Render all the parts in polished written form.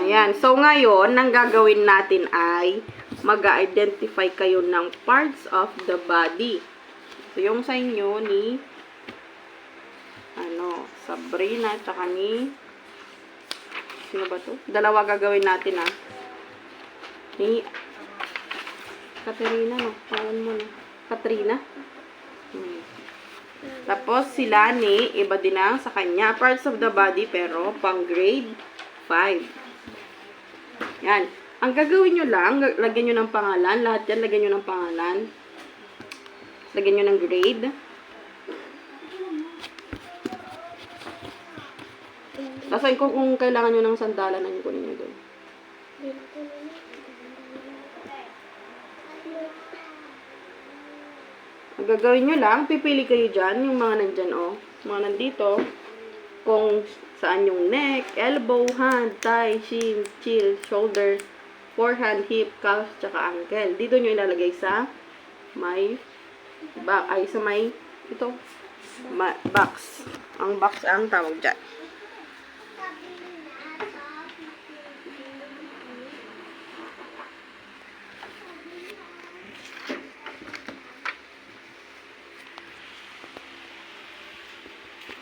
Ayan. So, ngayon, ang gagawin natin ay mag-identify kayo ng parts of the body. So, yung sa inyo ni Sabrina at saka ni sino ba to? Dalawa gagawin natin ni Katerina, no? Pawan mo na. Katrina. Tapos, sila ni iba din ang sa kanya. Parts of the body, pero pang grade 5. Yan. Ang gagawin nyo lang, lagyan nyo ng pangalan. Lahat yan, lagyan nyo ng pangalan. Lagyan nyo ng grade. Tapos, kung kailangan nyo ng sandalan, na kunin nyo doon. Ang gagawin nyo lang, pipili kayo dyan, yung mga nandyan, mga nandito, kung saan yung neck, elbow, hand, thigh, shin, chill, shoulder, forehand, hip, calf, tsaka ankle. Dito nyo ilalagay sa may box. Ang box ang tawag dyan.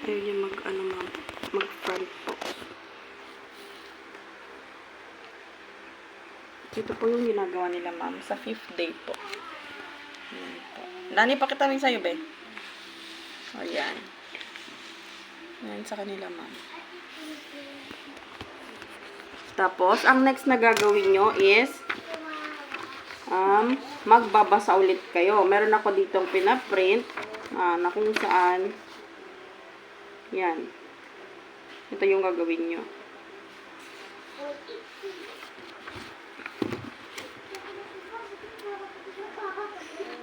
Ayun yung mag-front po. Ito po yung ginagawa nila, ma'am, sa 5th day po. Ayan po. Nani, pakita mo sa'yo, be. Ayan. Ayan sa kanila, ma'am. Tapos, ang next na gagawin nyo is magbabasa ulit kayo. Meron ako ditong pinaprint na kung saan yan. Ito yung gagawin nyo.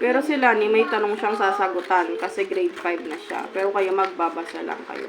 Pero sila ni may tanong siyang sasagutan kasi grade 5 na siya. Pero kayo magbabasa lang kayo.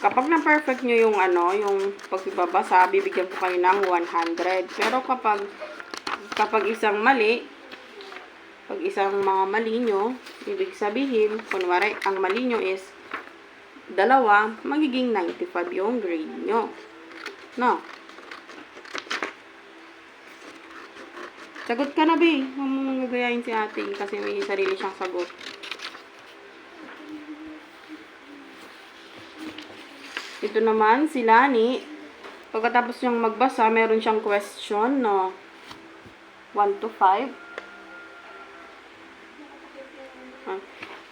Kapag na-perfect nyo yung yung pagbabasa, bibigyan ko kayo ng 100. Pero kapag isang mali, pag isang mga mali nyo, ibig sabihin, kunwari, ang mali nyo is 2, magiging 95 yung grade nyo. No? Sagot ka na, be. Huwag mong gagayain si ate kasi may sarili siyang sagot. Ito naman, si Lani, pagkatapos niyang magbasa, meron siyang question, 1 to 5.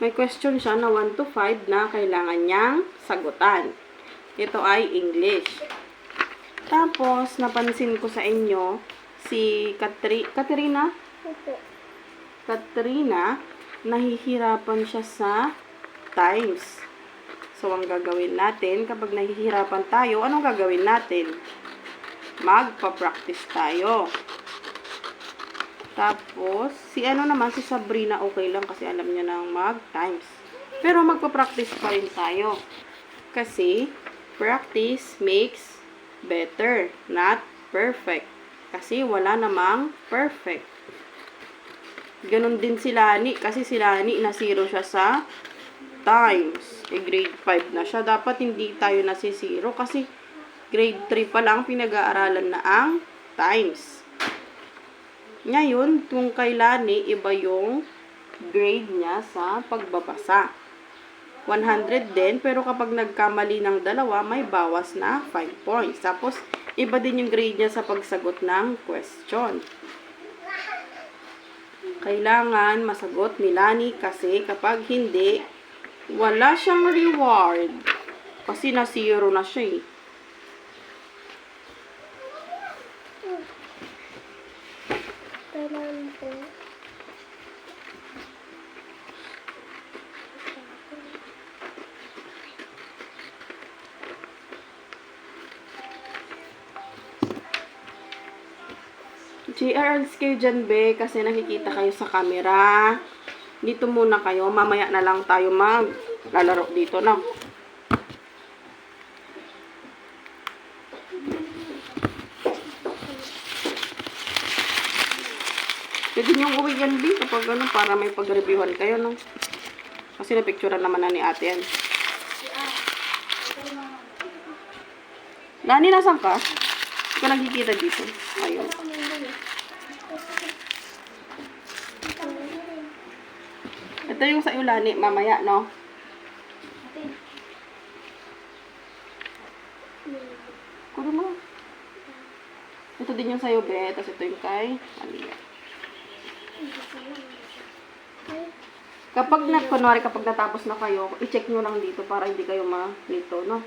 May question siya na 1 to 5 na kailangan niyang sagutan. Ito ay English. Tapos, napansin ko sa inyo, si Katrina? Katrina, nahihirapan siya sa times. So, ang gagawin natin, kapag nahihirapan tayo, anong gagawin natin? Magpa-practice tayo. Tapos, si Sabrina, okay lang kasi alam niya nang mag-times. Pero magpa-practice pa rin tayo. Kasi, practice makes better, not perfect. Kasi wala namang perfect. Ganon din si Lani, kasi si Lani, na 0 siya sa times. Grade 5 na siya. Dapat hindi tayo nasi-0 kasi grade 3 pa lang pinag-aaralan na ang times. Ngayon, kung kay Lani, iba yung grade niya sa pagbabasa. 100 din, pero kapag nagkamali ng 2, may bawas na 5 points. Tapos, iba din yung grade niya sa pagsagot ng question. Kailangan masagot ni Lani kasi kapag hindi, wala siyang reward. Kasi na 0 na siya eh. GRLs kayo dyan, be, kasi nakikita kayo sa camera. Dito muna kayo. Mamaya na lang tayo maglalaro dito, no? Pwede niyong uwi yan, B, kapag ano, para may pag-reviewhan kayo, no? Kasi napicturean naman na ni ate yan. Nani, nasan ka? Hindi ka nagkikita dito. Ayun. Ito yung sa Lani, mamaya, no? Kulo mo. Ito din yung sa'yo, Be. Tapos ito yung kay Aliyah. Kapag kunwari, kapag natapos na kayo, i-check nyo lang dito para hindi kayo malito, no?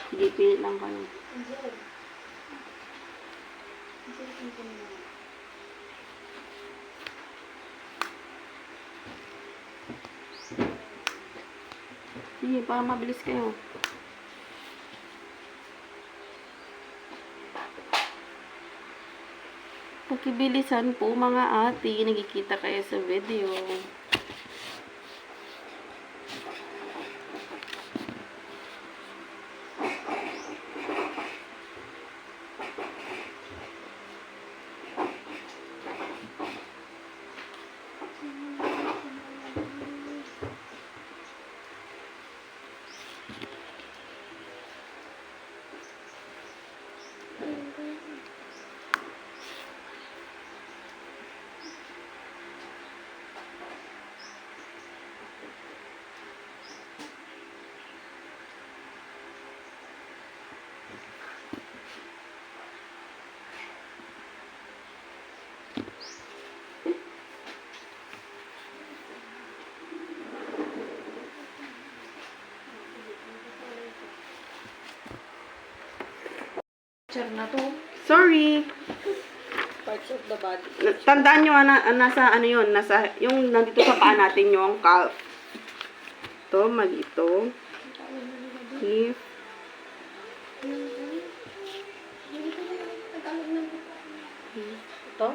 Sige, pilit lang kayo. Sige, para mabilis kayo. Pakibilisan po mga ate, nagkikita kayo sa video. Na to. Sorry. Parts of the body. Tandaan nyo, nasa ano yun, nasa, yung nandito sa paa natin yung calf. Ito, mali ito. Hip. Ito?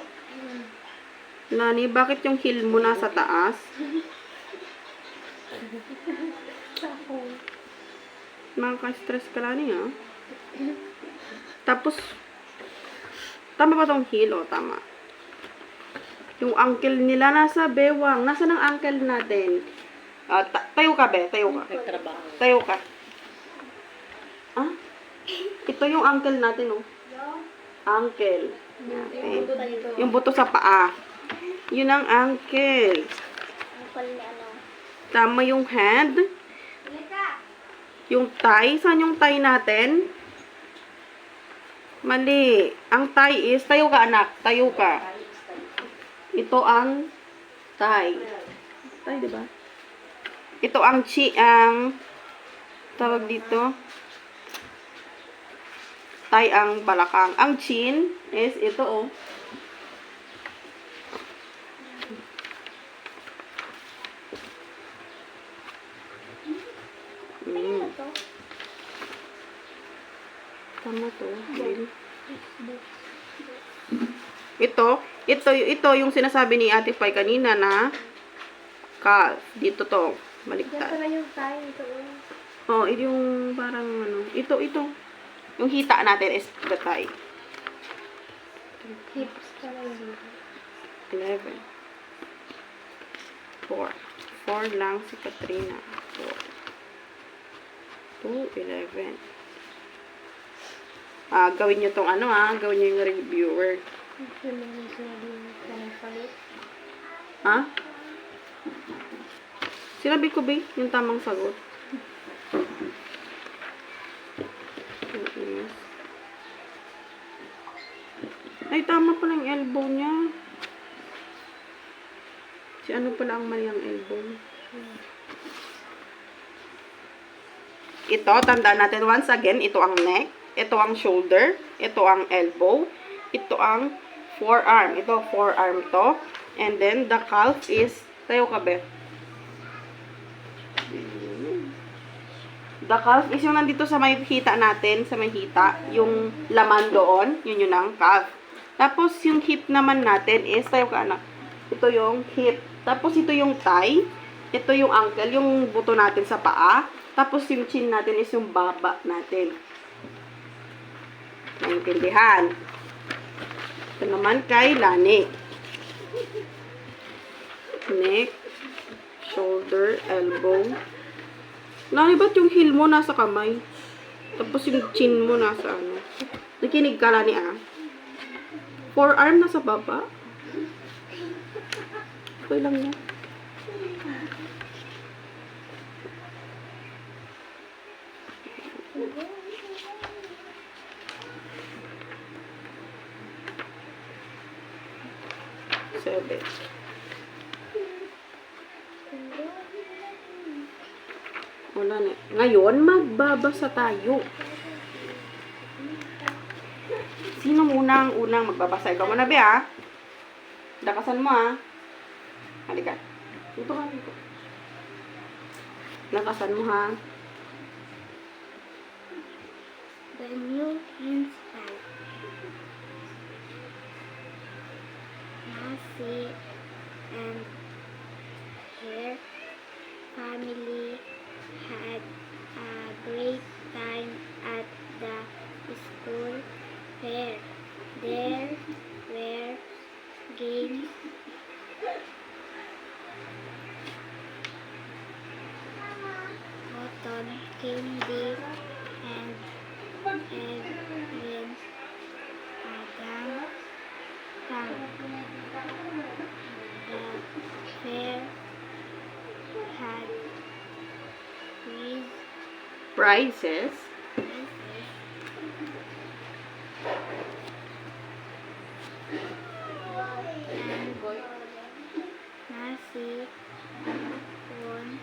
Lani, bakit yung heel mo nasa taas? Makaka-stress ka, Lani, ha? Tapos, tama ba tong heel? O, tama. Yung ankle nila nasa bewang. Nasa ng ankle natin? Tayo ka, Be. Tayo ka. Nagtrabaho. Tayo ka. Ah? Ito yung ankle natin, oh. Ankle. Natin. Yung buto sa paa. Yun ang ankle. Tama yung hand. Yung thigh. Saan yung thigh natin? Mali. Ang thigh is, tayo ka anak, tayo ka. Ito ang thigh. Thigh, diba? Ito ang tawag dito, thigh ang balakang. Ang chin is ito, oh. Tama to. Ito yung sinasabi ni Ate Pai kanina na calf. Dito to. Maligtad. Yan yung tayo. Ito. Oh, ito yung parang ano. Ito. Yung hita natin is the thigh. Hips pala yung 11. 4. 4 lang si Katrina. 4. 2, 11. Gawin nyo tong ano, gawin nyo yung reviewer. Ha? Sinabi ko ba yung tamang sagot? Ay, tama pala yung elbow niya. Si ano pala ang mali ang elbow? Ito, tandaan natin once again, ito ang neck. Ito ang shoulder. Ito ang elbow. Ito ang forearm. Ito, forearm to. And then, the calf is, tayo ka, be. The calf is yung nandito sa may hita natin, sa may hita, yung laman doon, yun ang calf. Tapos, yung hip naman natin is, tayo ka, anak. Ito yung hip. Tapos, ito yung thigh. Ito yung ankle, yung buto natin sa paa. Tapos, yung chin natin is yung baba natin. Naintindihan? Ito naman kay Lani. Neck, shoulder, elbow. Lani, ba't yung heel mo nasa kamay? Tapos yung chin mo nasa ano? Nakinig ka, Lani, ah. Forearm nasa baba. Okay lang yan. Seven. Wala na. Ngayon, magbabasa tayo. Sino unang magbabasa? Ikaw muna, be, ah. Dakasan mo, ah. Halika. Dito ka, dito. Dakasan mo, ha. The new principal, Nancy, and her family had a great time at the school fair. There were games, cotton candy, and even a gang tank. The fair had Prizes. and Nancy won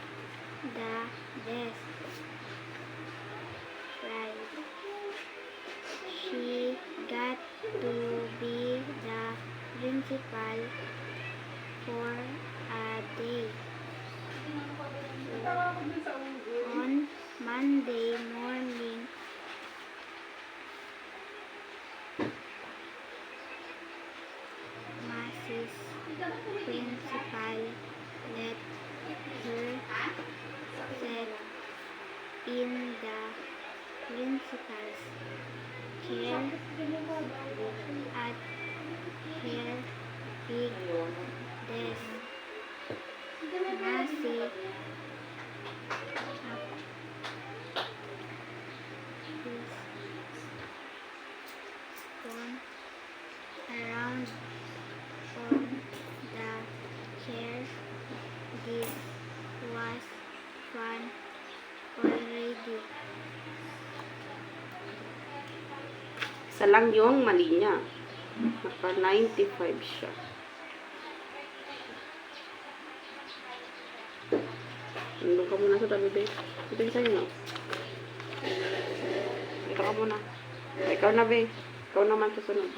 the best prize. She got to be the principal for a day. On Monday morning, Mrs. Principal let her sit in the principal's chair at her big desk. Nancy spun around on the chair. This was fun already. Isa lang yung mali niya. Naka 95 siya. Nandun ka muna sa tabi, babe. Ito yung sa'yo, no? Ito ka muna. Ikaw na, babe. Ikaw naman susunod.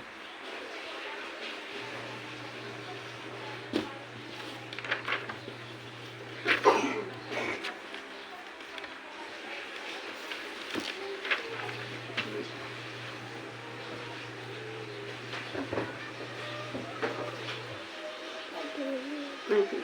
Okay.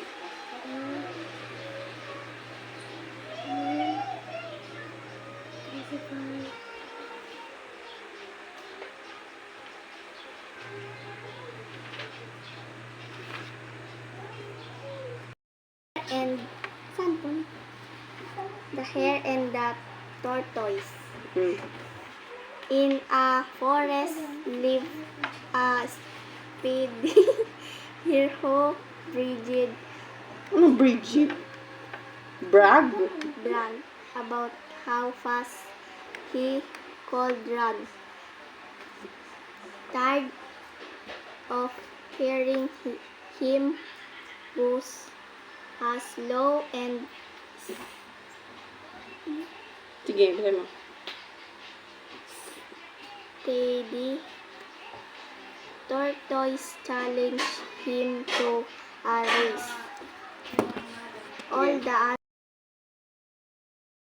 And Santon, the hare and the tortoise. In a forest lived a speedy hero, Bridget, Ano, Bridget? Brag? brag about how fast he could run. Tired of hearing him boast as slow and Sige, bisa mo. steady, tortoise challenged him to a race. All Yeah. the